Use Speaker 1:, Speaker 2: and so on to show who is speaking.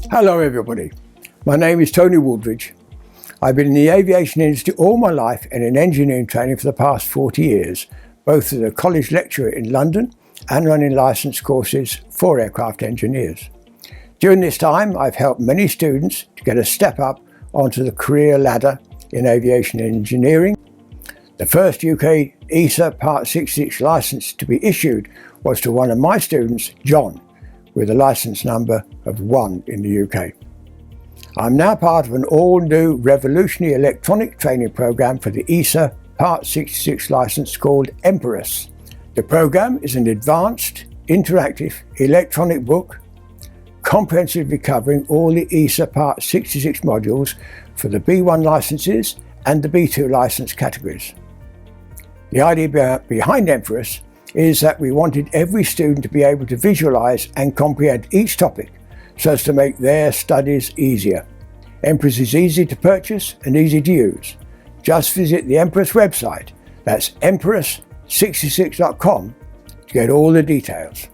Speaker 1: Hello everybody, my name is Tony Wooldridge. I've been in the aviation industry all my life and in engineering training for the past 40 years, both as a college lecturer in London and running licence courses for aircraft engineers. During this time, I've helped many students to get a step up onto the career ladder in aviation engineering. The first UK EASA Part 66 licence to be issued was to one of my students, John, with a licence number of 1 in the UK. I'm now part of an all-new revolutionary electronic training program for the EASA Part 66 licence called Empeiros. The program is an advanced, interactive electronic book comprehensively covering all the EASA Part 66 modules for the B1 licences and the B2 licence categories. The idea behind Empeiros is that we wanted every student to be able to visualise and comprehend each topic so as to make their studies easier. Empeiros is easy to purchase and easy to use. Just visit the Empeiros website, that's empeiros66.com, to get all the details.